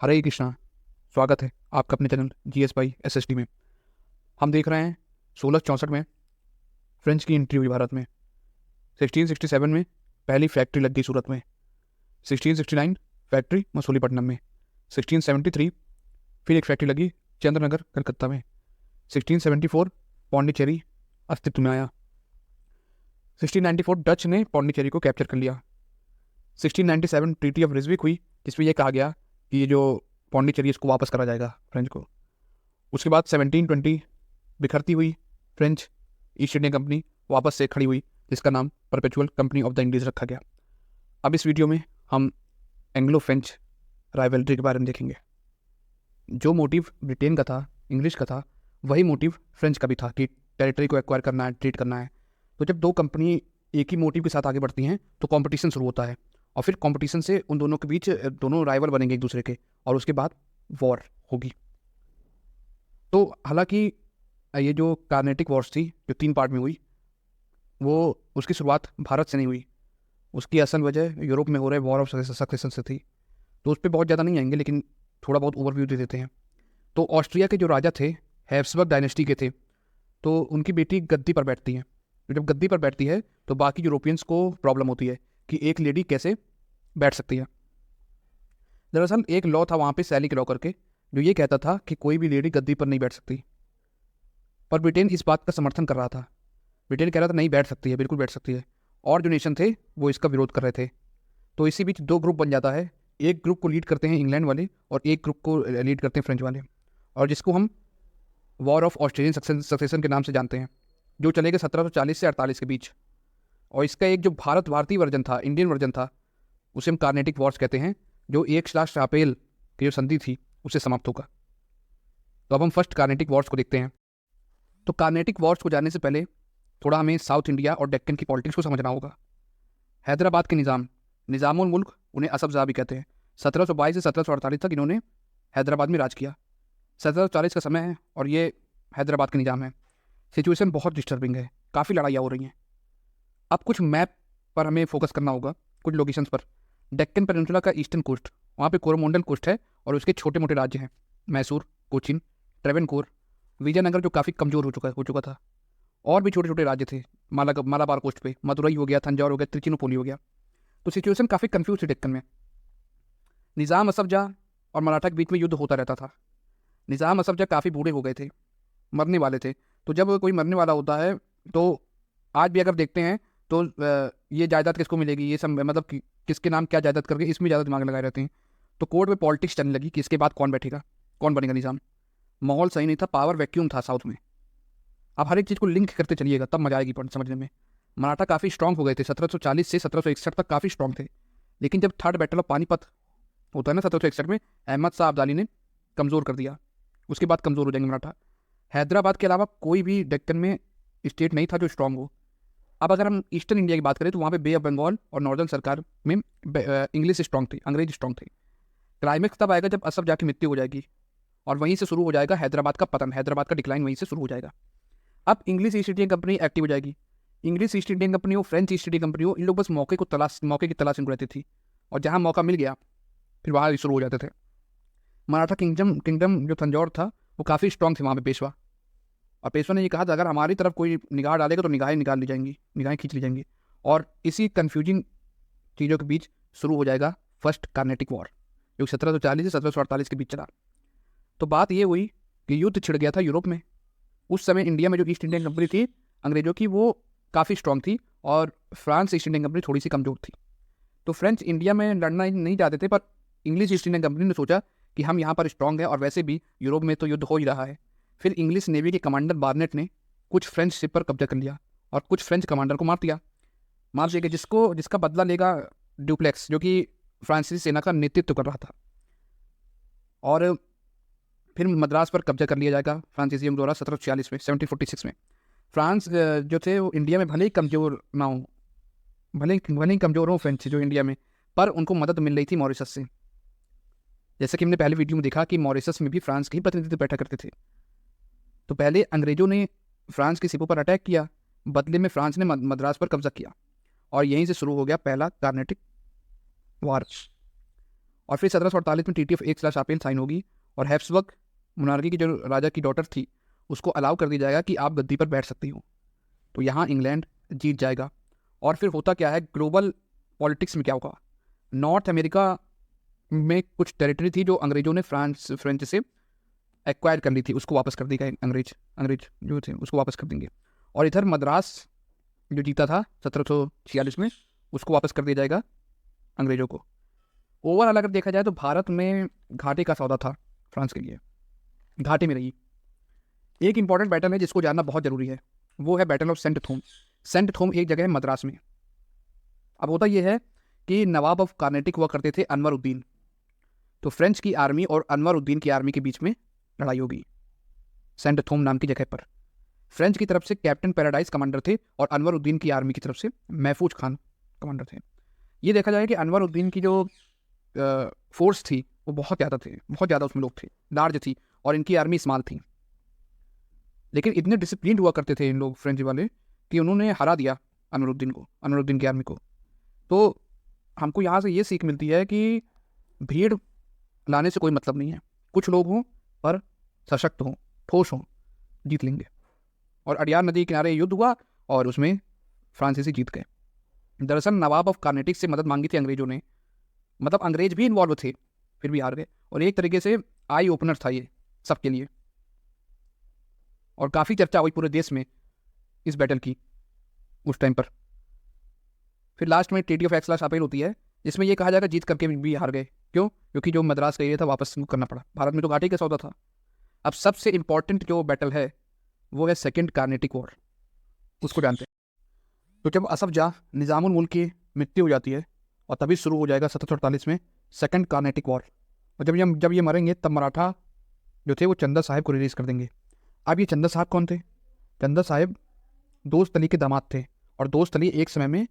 हरे कृष्णा। स्वागत है आपका अपने चैनल जीएस बाई एसएसटी में। हम देख रहे हैं 1664 में फ्रेंच की एंट्री हुई भारत में। 1667 में पहली फैक्ट्री लग गई सूरत में। 1669 फैक्ट्री मसूलीपट्टनम में। 1673 फिर एक फैक्ट्री लगी चंद्रनगर कलकत्ता में। 1674 पौंडीचेरी अस्तित्व में आया। 1694 डच ने पौंडीचेरी को कैप्चर कर लिया। 1697 ट्रीटी ऑफ रिजविक हुई जिसमें यह कहा गया कि ये जो पौंडीचेरी इसको वापस करा जाएगा फ्रेंच को। उसके बाद 1720 बिखरती हुई फ्रेंच ईस्ट इंडिया कंपनी वापस से खड़ी हुई जिसका नाम perpetual company of the Indies रखा गया। अब इस वीडियो में हम एंग्लो फ्रेंच राइवलरी के बारे में देखेंगे। जो मोटिव ब्रिटेन का था, इंग्लिश का था, वही मोटिव फ्रेंच का भी था कि टेरिटरी को एक्वायर करना है, ट्रीट करना है। तो जब दो कंपनी एक ही मोटिव के साथ आगे बढ़ती हैं तो कंपटीशन शुरू होता है और फिर कंपटीशन से उन दोनों के बीच दोनों राइवल बनेंगे एक दूसरे के और उसके बाद वॉर होगी। तो हालांकि ये जो कार्नेटिक वॉर्स थी जो 3 पार्ट में हुई, वो उसकी शुरुआत भारत से नहीं हुई। उसकी असल वजह यूरोप में हो रहे वॉर ऑफ सक्सेशन से थी। तो उस पर बहुत ज़्यादा नहीं आएंगे लेकिन थोड़ा बहुत ओवरव्यू दे देते हैं। तो ऑस्ट्रिया के जो राजा थे हैब्सबर्ग डायनेस्टी के थे, तो उनकी बेटी गद्दी पर बैठती है। तो जब गद्दी पर बैठती है तो बाकी यूरोपियंस को प्रॉब्लम होती है कि एक लेडी कैसे बैठ सकती है। दरअसल एक लॉ था वहाँ पे सैलिक लॉ करके, जो ये कहता था कि कोई भी लेडी गद्दी पर नहीं बैठ सकती। पर ब्रिटेन इस बात का समर्थन कर रहा था। ब्रिटेन कह रहा था नहीं, बैठ सकती है, बिल्कुल बैठ सकती है। और जो नेशन थे वो इसका विरोध कर रहे थे। तो इसी बीच 2 ग्रुप बन जाता है। एक ग्रुप को लीड करते हैं इंग्लैंड वाले और एक ग्रुप को लीड करते हैं फ्रेंच वाले, और जिसको हम वॉर ऑफ ऑस्ट्रेलियन सक्सेशन के नाम से जानते हैं, जो चलेगा 1740 से 48 के बीच। और इसका एक जो भारतीय वर्जन था, इंडियन वर्जन था, उसे हम कार्नेटिक वॉर्स कहते हैं, जो एक स्लाश रापेल की जो संधि थी उससे समाप्त होगा। तो अब हम फर्स्ट कार्नेटिक वॉर्स को देखते हैं। तो कार्नेटिक वॉर्स को जानने से पहले थोड़ा हमें साउथ इंडिया और डेक्कन की पॉलिटिक्स को समझना होगा। हैदराबाद के निज़ामुल मुल्क, उन्हें असफ जाह भी कहते हैं, 1722 से 1748 तक इन्होंने हैदराबाद में राज किया। 1740 का समय है और ये हैदराबाद के निज़ाम है। सिचुएशन बहुत डिस्टर्बिंग है, काफ़ी लड़ाइयाँ हो रही हैं। अब कुछ मैप पर हमें फोकस करना होगा, कुछ लोकेशंस पर। डेक्कन पेनिनसुला का ईस्टर्न कोस्ट, वहाँ पे कोरोमंडल कोस्ट है और उसके छोटे मोटे राज्य हैं, मैसूर, कोचिन, ट्रेवेनकोर, विजयनगर जो काफ़ी कमज़ोर हो चुका था, और भी छोटे छोटे राज्य थे मालाबार कोस्ट पे, मदुरई हो गया, तंजौर हो गया, त्रिचिनोपोली हो गया। तो सिचुएशन काफ़ी कन्फ्यूज थी डेक्कन में। निज़ाम असफ जाह और मराठा के बीच में युद्ध होता रहता था। निज़ाम असफ जाह काफ़ी बूढ़े हो गए थे, मरने वाले थे। तो जब कोई मरने वाला होता है तो आज भी अगर देखते हैं तो ये जायदाद किसको मिलेगी, ये सब मतलब किसके नाम क्या जायदाद करके इसमें ज़्यादा दिमाग लगाए रहते हैं। तो कोर्ट में पॉलिटिक्स चलने लगी कि इसके बाद कौन बैठेगा, कौन बनेगा निज़ाम। माहौल सही नहीं था, पावर वैक्यूम था साउथ में। आप हर एक चीज़ को लिंक करते चलिएगा तब मजा आएगी समझने में। मराठा काफ़ी स्ट्रांग हो गए थे, 1740 से 1761 तक काफ़ी स्ट्रांग थे। लेकिन जब थर्ड बैटल ऑफ पानीपत होता है ना 1761 में, अहमद शाह अब्दाली ने कमज़ोर कर दिया। उसके बाद कमज़ोर हो जाएंगे मराठा। हैदराबाद के अलावा कोई भी डेक्कन में स्टेट नहीं था जो स्ट्रांग हो। अब अगर हम ईस्टर्न इंडिया की बात करें तो वहाँ पे बे ऑफ बंगाल और नॉर्दर्न सरकार में इंग्लिश स्ट्रांग थी, अंग्रेज स्ट्रांग थे। क्लाइमेक्स तब आएगा जब असफ जाके मृत्यु हो जाएगी और वहीं से शुरू हो जाएगा हैदराबाद का पतन, हैदराबाद का डिक्लाइन वहीं से शुरू हो जाएगा। अब English east Indian company active हो जाएगी। इंग्लिश ईस्ट इंडियन कंपनी हो, फ्रेंच ईस्ट इंडियन कंपनी हो, इन लोग बस मौके की तलाश इनको रहती थी, और जहाँ मौका मिल गया फिर वहाँ शुरू हो जाते थे। मराठा किंगडम जो तंजौर था वो काफ़ी स्ट्रांग थे वहाँ पे पेशवा, और पेशवा ने ये कहा था अगर हमारी तरफ कोई निगाह डालेगा तो निगाहें निकाल ली जाएंगी, निगाहें खींच ली जाएंगी। और इसी कन्फ्यूजिंग चीज़ों के बीच शुरू हो जाएगा फर्स्ट कार्नेटिक वॉर, जो 1740 से 1748 के बीच चला। तो बात ये हुई कि युद्ध छिड़ गया था यूरोप में। उस समय इंडिया में जो ईस्ट इंडियन कंपनी थी अंग्रेजों की, वो काफ़ी स्ट्रांग थी और फ्रांस ईस्ट इंडियन कंपनी थोड़ी सी कमज़ोर थी। तो फ्रेंच इंडिया में लड़ना नहीं चाहते थे, पर इंग्लिश ईस्ट इंडियन कंपनी ने सोचा कि हम यहाँ पर स्ट्रांग है और वैसे भी यूरोप में तो युद्ध हो ही रहा है। फिर इंग्लिश नेवी के कमांडर बार्नेट ने कुछ फ्रेंच शिप पर कब्जा कर लिया और कुछ फ्रेंच कमांडर को मार दिया जिसका बदला लेगा ड्यूप्लेक्स, जो कि फ्रांसीसी सेना का नेतृत्व कर रहा था। और फिर मद्रास पर कब्जा कर लिया जाएगा फ्रांसीसियों द्वारा 1746 में, 1746 में। फ्रांस जो थे वो इंडिया में भले ही कमज़ोर ना हो, भले ही कमज़ोर हो फ्रेंच जो इंडिया में, पर उनको मदद मिल रही थी मॉरिशस से। जैसे कि हमने पहले वीडियो में देखा कि मॉरिशस में भी फ्रांस के ही प्रतिनिधि बैठा करते थे। तो पहले अंग्रेजों ने फ्रांस की शिपों पर अटैक किया, बदले में फ्रांस ने मद्रास पर कब्जा किया, और यहीं से शुरू हो गया पहला कार्नेटिक वार। और फिर 1748 में ट्रीटी ऑफ एक्स-शापेल साइन होगी और हैब्सबर्ग मोनार्की की जो राजा की डॉटर थी उसको अलाउ कर दिया जाएगा कि आप गद्दी पर बैठ सकती हो। तो यहाँ इंग्लैंड जीत जाएगा। और फिर होता क्या है, ग्लोबल पॉलिटिक्स में क्या होगा, नॉर्थ अमेरिका में कुछ टेरिटरी थी जो अंग्रेजों ने फ्रेंच से एक्वायर कर ली थी, उसको वापस कर देगा अंग्रेज जो थे उसको वापस कर देंगे। और इधर मद्रास जो जीता था 1746 में उसको वापस कर दिया जाएगा अंग्रेजों को। ओवरऑल अगर देखा जाए तो भारत में घाटे का सौदा था फ्रांस के लिए, घाटे में रही। एक इंपॉर्टेंट बैटल है जिसको जानना बहुत ज़रूरी है, वो है बैटल ऑफ सेंट थोम। सेंट थोम एक जगह है मद्रास में। अब होता यह है कि नवाब ऑफ कार्नेटिक हुआ करते थे अनवर उद्दीन, तो फ्रेंच की आर्मी और अनवर उद्दीन की आर्मी के बीच में लड़ाई होगी सेंट थोम नाम की जगह पर। फ्रेंच की तरफ से कैप्टन पैराडाइज कमांडर थे और अनवर उद्दीन की आर्मी की तरफ से महफूज खान कमांडर थे। ये देखा जाए कि अनवर उद्दीन की जो फोर्स थी वो बहुत ज़्यादा उसमें लोग थे, लार्ज थी, और इनकी आर्मी स्मॉल थी। लेकिन इतने डिसिप्लिन हुआ करते थे इन लोग फ्रेंच वाले कि उन्होंने हरा दिया अनवरुद्दीन की आर्मी को। तो हमको यहाँ से ये सीख मिलती है कि भीड़ लाने से कोई मतलब नहीं है, कुछ लोग हों पर सशक्त हों, ठोस हों, जीत लेंगे। और अड़ियार नदी के किनारे युद्ध हुआ और उसमें फ्रांसीसी जीत गए। दरअसल नवाब ऑफ कार्नेटिक से मदद मांगी थी अंग्रेजों ने, मतलब अंग्रेज भी इन्वॉल्व थे, फिर भी हार गए। और एक तरीके से आई ओपनर था ये सबके लिए, और काफ़ी चर्चा हुई पूरे देश में इस बैटल की उस टाइम पर। फिर लास्ट में ट्रीटी ऑफ एक्स-शापेल होती है, जिसमें ये कहा जाएगा जीत करके भी हार गए। क्यों? क्योंकि जो मद्रास का एरिया था वापस करना पड़ा, भारत में तो घाटे का सौदा था। अब सबसे इंपॉर्टेंट जो बैटल है वो है सेकेंड कार्नेटिक वॉर, उसको जानते हैं। तो जब असफ जाह निज़ामुल मुल्क की मृत्यु हो जाती है और तभी शुरू हो जाएगा 1748 में सेकेंड कार्नेटिक वॉर। और जब ये मरेंगे तब मराठा जो थे वो चंदा साहिब को रिलीज़ कर देंगे। अब ये चंदा साहब कौन थे? चंदा साहिब दोस्त अली के दामाद थे, और दोस्त अली एक समय में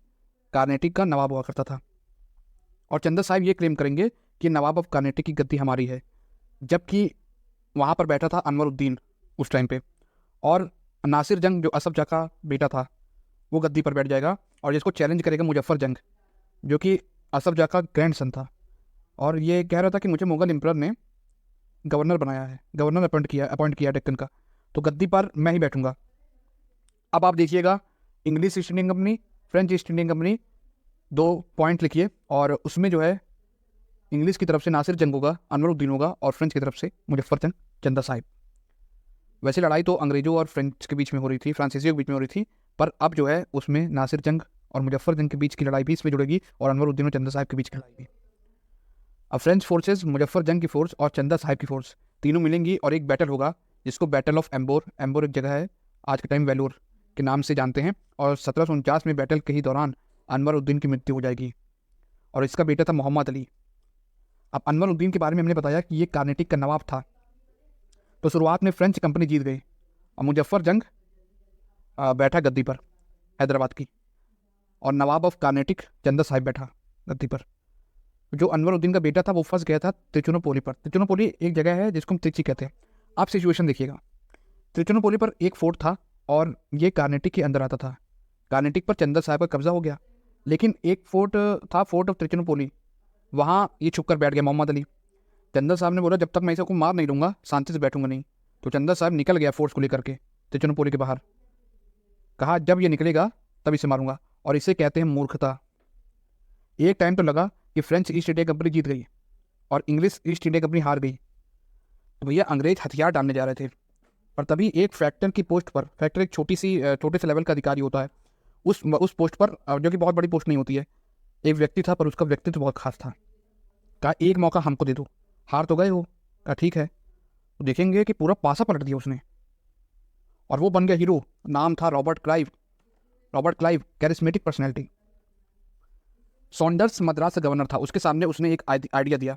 कार्नेटिक का नवाब हुआ करता था। और चंदा साहिब ये क्लेम करेंगे कि नवाब ऑफ कार्नेटिक की गद्दी हमारी है, जबकि वहाँ पर बैठा था अनवर उद्दीन उस टाइम पे, और नासिर जंग जो असफ जाह का बेटा था वो गद्दी पर बैठ जाएगा, और जिसको चैलेंज करेगा मुजफ्फर जंग जो कि असफ जाह का ग्रैंड सन था। और ये कह रहा था कि मुझे मुगल एम्परर ने गवर्नर बनाया है, गवर्नर अपॉइंट किया डेक्कन का, तो गद्दी पर मैं ही बैठूंगा। अब आप देखिएगा, English east Indian company, French east Indian company, 2 point लिखिए, और उसमें जो है इंग्लिश की तरफ से नासिर जंग होगा, अनवर उद्दीन होगा, और फ्रेंच की तरफ से मुजफ्फर जंग, चंदा साहिब। वैसे लड़ाई तो अंग्रेजों और फ्रेंच के बीच में हो रही थी, फ्रांसीसियों के बीच में हो रही थी, पर अब जो है उसमें नासिर जंग और मुजफ्फर जंग के बीच की लड़ाई भी इसमें जुड़ेगी, और अनवर उद्दीन और चंदा साहिब के बीच की लड़ाई भी। अब फ्रेंच फोर्सेस, मुजफ्फर जंग की फोर्स और चंदा साहिब की फोर्स तीनों मिलेंगी और एक बैटल होगा जिसको बैटल ऑफ एम्बोर एक जगह है, आज के टाइम वेलोर के नाम से जानते हैं। और 1749 में बैटल के ही दौरान अनवर उद्दीन की मृत्यु हो जाएगी, और इसका बेटा था मोहम्मद अली। अब अनवर उद्दीन के बारे में हमने बताया कि ये कार्नेटिक का नवाब था। तो शुरुआत में फ्रेंच कंपनी जीत गई और मुजफ्फर जंग बैठा गद्दी पर हैदराबाद की, और नवाब ऑफ कार्नेटिक चंदा साहिब बैठा गद्दी पर। जो अनवर उद्दीन का बेटा था वो फंस गया था त्रिचुनापोली पर। त्रिचुनापोली एक जगह है जिसको हम त्रिची कहते हैं। आप सिचुएशन देखिएगा, त्रिचुनापोली पर एक फोर्ट था और ये कार्नेटिक के अंदर आता था। कार्नेटिक पर चंदा साहिब का कब्जा हो गया, लेकिन एक फोर्ट था, फोर्ट ऑफ त्रिचुनापोली, वहाँ ये छुप कर बैठ गया मोहम्मद अली। चंदा साहब ने बोला जब तक मैं इसे को मार नहीं दूंगा शांति से बैठूंगा नहीं। तो चंदा साहब निकल गया फोर्स को लेकर के त्रिचुनापोली के बाहर, कहा जब ये निकलेगा तब इसे मारूंगा, और इसे कहते हैं मूर्खता। एक टाइम तो लगा कि फ्रेंच ईस्ट इंडिया कंपनी जीत गई और इंग्लिश ईस्ट इंडिया कंपनी हार गई, तो भैया अंग्रेज हथियार डालने जा रहे थे। और तभी एक फैक्टर की पोस्ट पर, फैक्टर एक छोटे से लेवल का अधिकारी होता है, उस पोस्ट पर, जो कि बहुत बड़ी पोस्ट नहीं होती है, एक व्यक्ति था, पर उसका व्यक्तित्व तो बहुत खास था। कहा एक मौका हमको दे दो, हार तो गए हो। कहा ठीक है, तो देखेंगे कि पूरा पासा पलट दिया उसने, और वो बन गया हीरो। नाम था Robert Clive, charismatic personality. Saunders Madras का गवर्नर था, उसके सामने उसने एक आइडिया दिया।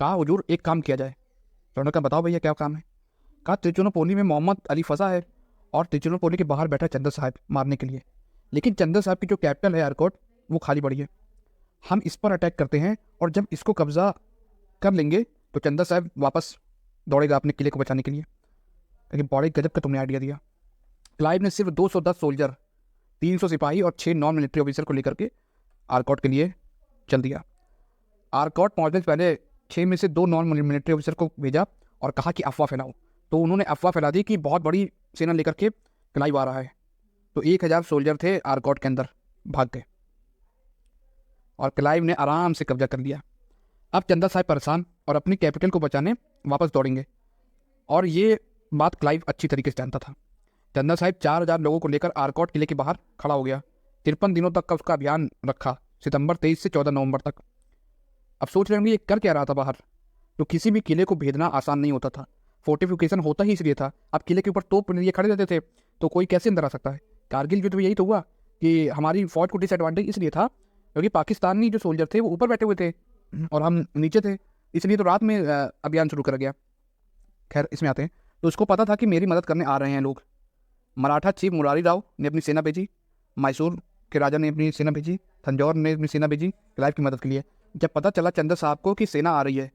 कहा हुजूर एक काम किया जाए। तो उन्होंने कहा बताओ भैया क्या काम है। कहा त्रिचुनापोली में मोहम्मद अली फंसा है और त्रिचुनापोली के बाहर बैठा चंदा साहब मारने के लिए, लेकिन चंदा साहब की जो कैपिटल है आरकोट वो खाली पड़ी है। हम इस पर अटैक करते हैं और जब इसको कब्जा कर लेंगे तो चंदा साहब वापस दौड़ेगा अपने किले को बचाने के लिए। लेकिन बड़े गजब का तुमने आइडिया दिया। क्लाइव ने सिर्फ 210 सोल्जर, 300 सिपाही और 6 नॉन मिलिट्री ऑफिसर को लेकर के आरकोट के लिए चल दिया। आरकोट पहुंचने से पहले 6 में से 2 नॉन मिलिट्री ऑफिसर को भेजा और कहा कि अफवाह फैलाओ। तो उन्होंने अफवाह फैला दी कि बहुत बड़ी सेना लेकर के क्लाइव आ रहा है। तो 1000 सोल्जर थे आरकॉट के अंदर, भाग गए और क्लाइव ने आराम से कब्जा कर लिया। अब चंदा साहब परेशान और अपनी कैपिटल को बचाने वापस दौड़ेंगे, और ये बात क्लाइव अच्छी तरीके से जानता था। चंदा साहब 4000 लोगों को लेकर आरकॉट किले के बाहर खड़ा हो गया। 53 दिनों तक का उसका अभियान रखा, सितंबर 23 से 14 नवंबर तक। अब सोच रहे होंगे ये कर क्या रहा था बाहर। तो किसी भी किले को भेदना आसान नहीं होता था, फोर्टिफिकेशन होता ही इसलिए था। अब किले के ऊपर तोप ये खड़े रहते थे, तो कोई कैसे अंदर आ सकता है। कारगिल युद्ध में यही तो हुआ कि हमारी फौज को डिसएडवांटेज इसलिए था क्योंकि पाकिस्तानी जो सोल्जर थे वो ऊपर बैठे हुए थे और हम नीचे थे, इसलिए तो रात में अभियान शुरू कर गया। खैर इसमें आते हैं। तो उसको पता था कि मेरी मदद करने आ रहे हैं लोग। मराठा चीफ मुरारी राव ने अपनी सेना भेजी, मैसूर के राजा ने अपनी सेना भेजी, तंजौर ने अपनी सेना भेजी क्लाइव की मदद के लिए। जब पता चला चंदा साहब को कि सेना आ रही है,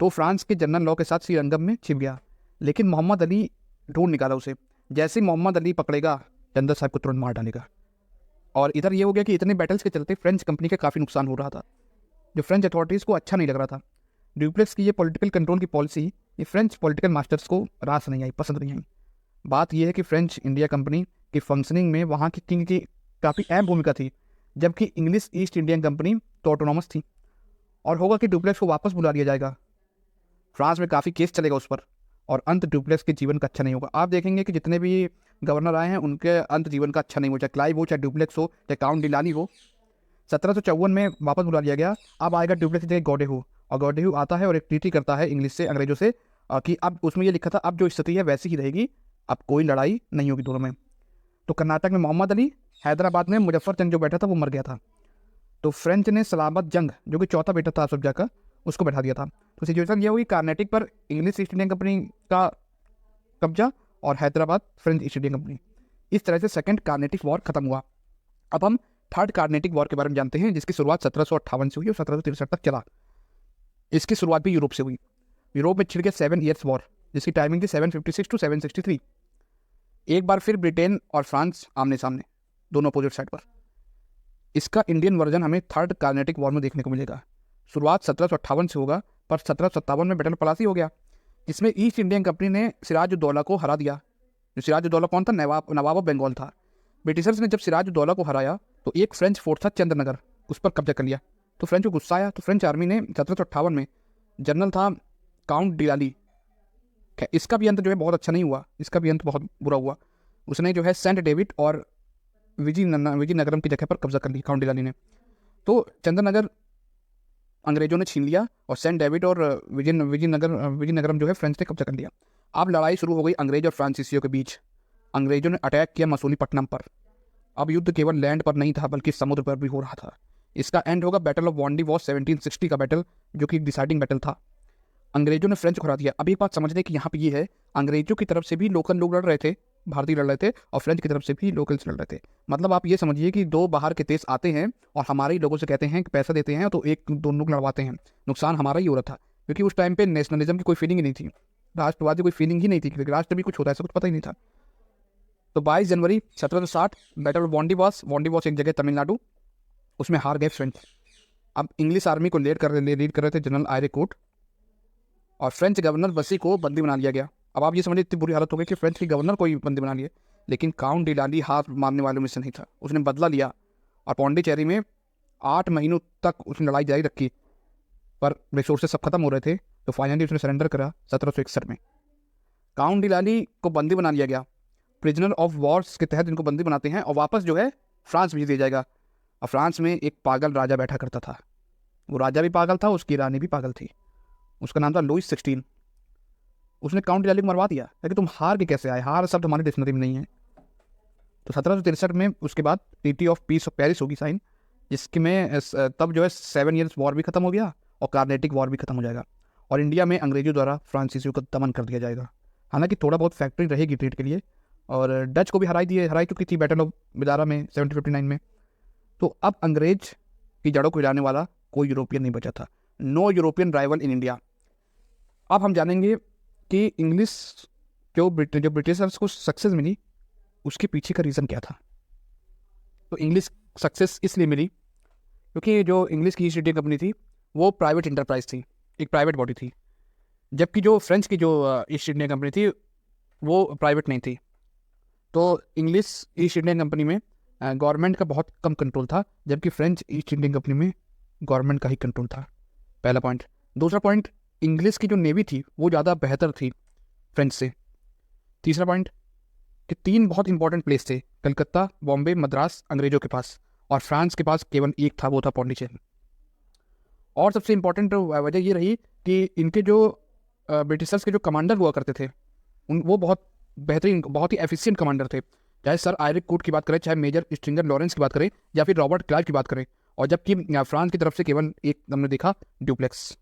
तो फ्रांस के जनरल लॉ के साथ श्रीरंगम में छिप गया। लेकिन मोहम्मद अली ढूंढ निकाला उसे। जैसे ही मोहम्मद अली पकड़ेगा, चंदा साहब को तुरंत मार डालेगा। और इधर ये हो गया कि इतने बैटल्स के चलते फ्रेंच कंपनी का काफ़ी नुकसान हो रहा था, जो फ्रेंच अथॉरिटीज़ को अच्छा नहीं लग रहा था। ड्यूप्लेक्स की ये पॉलिटिकल कंट्रोल की पॉलिसी ये फ्रेंच पॉलिटिकल मास्टर्स को रास नहीं आई, पसंद नहीं आई। बात यह है कि फ्रेंच इंडिया कंपनी की फंक्शनिंग में वहाँ की किंग की काफ़ी अहम भूमिका थी, जबकि इंग्लिश ईस्ट इंडियन कंपनी तो ऑटोनॉमस थी। और होगा कि ड्यूप्लेक्स को वापस बुला लिया जाएगा। फ्रांस में काफ़ी केस चलेगा उस पर, और अंत ड्यूप्लेक्स के जीवन का अच्छा नहीं होगा। आप देखेंगे कि जितने भी गवर्नर आए हैं उनके अंत जीवन का अच्छा नहीं हो, चाहे क्लाइव हो, चाहे ड्यूप्लेक्स हो, चाहे काउंट डिलानी हो। 1754 में वापस बुला लिया गया। अब आएगा ड्यूप्लेक्स की जगह गॉडेहू, और गॉडेहू आता है और एक ट्रीटी करता है इंग्लिश से, अंग्रेजों से, कि अब उसमें ये लिखा था अब जो स्थिति है वैसी ही रहेगी, अब कोई लड़ाई नहीं होगी दोनों में। तो कर्नाटक में मोहम्मद अली, हैदराबाद में मुजफ्फर जंग जो बैठा था वो मर गया था। तो फ्रेंच ने सलामत जंग, जो कि चौथा बेटा था अशोक जंग का, उसको बैठा दिया था। तो सिचुएशन ये हुई, कर्नाटक पर इंग्लिश ईस्ट इंडियन कंपनी का कब्जा और Hyderabad French east Indian company. इस तरह से सेकंड कार्नेटिक वॉर खत्म हुआ। अब हम थर्ड कार्नेटिक वॉर के बारे में जानते हैं, जिसकी शुरुआत 1758 से हुई और 1763 तक चला। इसकी शुरुआत भी यूरोप से हुई। यूरोप में छिड़ गया 7 ईयर्स वॉर, जिसकी टाइमिंग थी 756 टू 763। एक बार फिर ब्रिटेन और फ्रांस आमने सामने, दोनों अपोजिट साइड पर। इसका इंडियन वर्जन हमें थर्ड कार्नेटिक वॉर में देखने को मिलेगा। शुरुआत 1758 से होगा, पर 1757 में बैटल प्लासी हो गया, जिसमें ईस्ट इंडियन कंपनी ने सिराजुद्दौला को हरा दिया। जो सिराजुद्दौला कौन था? नवाब ऑफ बंगाल था। ब्रिटिशर्स ने जब सिराजुद्दौला को हराया तो एक फ्रेंच फोर्ट था चंद्रनगर, उस पर कब्जा कर लिया। तो फ्रेंच को गुस्सा आया, तो फ्रेंच आर्मी ने 1758 में, जनरल था काउंट डिलाली, इसका भी अंत जो है बहुत अच्छा नहीं हुआ, इसका भी अंत बहुत बुरा हुआ। उसने जो है सेंट डेविड और विजयनगरम की जगह पर कब्जा कर लिया काउंट डिलाली ने। तो चंद्रनगर अंग्रेजों ने छीन लिया और सेंट डेविड और विजयनगरम जो है फ्रेंच ने कब्जा कर लिया। अब लड़ाई शुरू हो गई अंग्रेज और फ्रांसीसियों के बीच। अंग्रेजों ने अटैक किया मसूलीपट्टनम पर। अब युद्ध केवल लैंड पर नहीं था बल्कि समुद्र पर भी हो रहा था। इसका एंड होगा बैटल ऑफ वांडी वॉर 1760 का बैटल, जो कि एक डिसाइडिंग बैटल था। अंग्रेजों ने फ्रेंच को हरा दिया। अब एक बात समझने की यहाँ पे ये है, अंग्रेजों की तरफ से भी लोकल लोग लड़ रहे थे, भारतीय लड़ रहे थे, और फ्रेंच की तरफ से भी लोकल्स लड़ रहे थे। मतलब आप ये समझिए कि दो बाहर के देश आते हैं और हमारे ही लोगों से कहते हैं कि पैसा देते हैं, तो एक दोनों को लड़वाते हैं। नुकसान हमारा ही हो रहा था, क्योंकि उस टाइम पे नेशनलिज्म की कोई फीलिंग ही नहीं थी, राष्ट्रवाद की कोई फीलिंग ही नहीं थी, क्योंकि राष्ट्र भी कुछ होता है ऐसा कुछ पता ही नहीं था। तो 22 जनवरी 1760 बैटल ऑफ वांडीवास एक जगह तमिलनाडु, उसमें हार गए फ्रेंच। अब इंग्लिश आर्मी को लीड कर रहे थे जनरल आयरे कोट, और फ्रेंच गवर्नर बसी को बंदी बना लिया गया। अब आप ये समझिए इतनी बुरी हालत हो गई कि फ्रेंच के गवर्नर को ही बंदी बना लिए। लेकिन काउंट डिलाली हार मारने वालों में से नहीं था, उसने बदला लिया और पौंडीचेरी में 8 महीनों तक उसने लड़ाई जारी रखी, पर रिसोर्सेज सब खत्म हो रहे थे। तो फाइनली उसने सरेंडर करा 1761 में। काउंट डिलाली को बंदी बना लिया गया, प्रिजनर ऑफ वॉर्स के तहत इनको बंदी बनाते हैं और वापस जो है फ्रांस भेज दिया जाएगा। और फ्रांस में एक पागल राजा बैठा करता था, वो राजा भी पागल था, उसकी रानी भी पागल थी, उसका नाम था लुइस 16। उसने काउंट डिलाली को मरवा दिया, लेकिन तुम हार के कैसे आए, हार शब्द हमारी डिक्शनरी में नहीं है। तो 1763 में उसके बाद treaty of peace of Paris होगी साइन, जिसके में तब जो है 7 ईयर्स वॉर भी खत्म हो गया और कार्नेटिक वॉर भी खत्म हो जाएगा, और इंडिया में अंग्रेजों द्वारा फ्रांसीसियों का दमन कर दिया जाएगा। हालांकि थोड़ा बहुत फैक्ट्री रहेगी ट्रेड के लिए, और डच को भी हराई चुकी थी बैटल ऑफ बिदारा में 1759 में। तो अब अंग्रेज की जड़ों को हिलाने वाला कोई यूरोपियन नहीं बचा था। No European rival in India. अब हम जानेंगे कि इंग्लिश जो ब्रिटिशर्स को सक्सेस मिली उसके पीछे का रीज़न क्या था। तो इंग्लिश सक्सेस इसलिए मिली क्योंकि जो इंग्लिश की ईस्ट इंडिया कंपनी थी वो प्राइवेट इंटरप्राइज थी, एक प्राइवेट बॉडी थी, जबकि जो फ्रेंच की जो ईस्ट इंडिया कंपनी थी वो प्राइवेट नहीं थी। तो इंग्लिश ईस्ट इंडियन कंपनी में गवर्नमेंट का बहुत कम कंट्रोल था, जबकि फ्रेंच ईस्ट इंडियन कंपनी में गवर्नमेंट का ही कंट्रोल था। पहला पॉइंट। दूसरा पॉइंट, इंग्लिश की जो नेवी थी वो ज़्यादा बेहतर थी फ्रेंच से। तीसरा पॉइंट कि 3 बहुत इंपॉर्टेंट प्लेस थे, कलकत्ता, बॉम्बे, मद्रास अंग्रेजों के पास, और फ्रांस के पास केवल एक था, वो था पौंडीचेरी। और सबसे इंपॉर्टेंट वजह ये रही कि इनके जो ब्रिटिशर्स के जो कमांडर हुआ करते थे वो बहुत बेहतरीन, बहुत ही एफिशिएंट कमांडर थे। चाहे सर आयरिक कूट की बात करें, चाहे मेजर स्ट्रिंगर लॉरेंस की बात करें, या फिर रॉबर्ट क्लाइव की बात करें, और जबकि फ्रांस की तरफ से केवल एक हमने देखा, ड्यूप्लेक्स।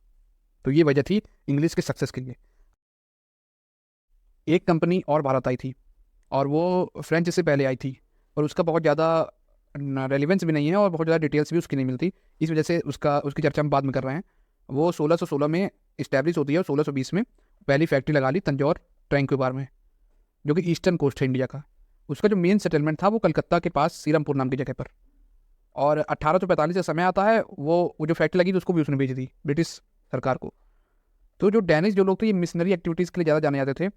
तो ये वजह थी इंग्लिश के सक्सेस के लिए। एक कंपनी और भारत आई थी, और वो फ्रेंच से पहले आई थी, और उसका बहुत ज़्यादा रेलिवेंस भी नहीं है और बहुत ज़्यादा डिटेल्स भी उसकी नहीं मिलती, इस वजह से उसकी चर्चा हम बाद में कर रहे हैं। वो 1616 में इस्टेब्लिश होती है, और 1620 में पहली फैक्ट्री लगा ली तंजौर ट्रैंक्विबार में, जो कि ईस्टर्न कोस्ट है इंडिया का। उसका जो मेन सेटलमेंट था वो कलकत्ता के पास सीरमपुर नाम की जगह पर। और 1845 का समय आता है, वो जो फैक्ट्री लगी तो उसको भी उसने बेच दी ब्रिटिश सरकार को। तो जो डैनिश जो लोग थे, ये मिशनरी एक्टिविटीज़ के लिए ज़्यादा जाने जाते थे,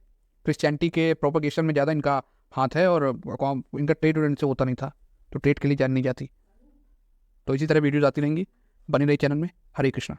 क्रिश्चियनिटी के प्रोपोगेशन में ज़्यादा इनका हाथ है, और इनका ट्रेड से होता नहीं था, तो ट्रेड के लिए जान नहीं जाती। तो इसी तरह वीडियोज़ आती रहेंगी, बनी रही चैनल में। हरे कृष्णा।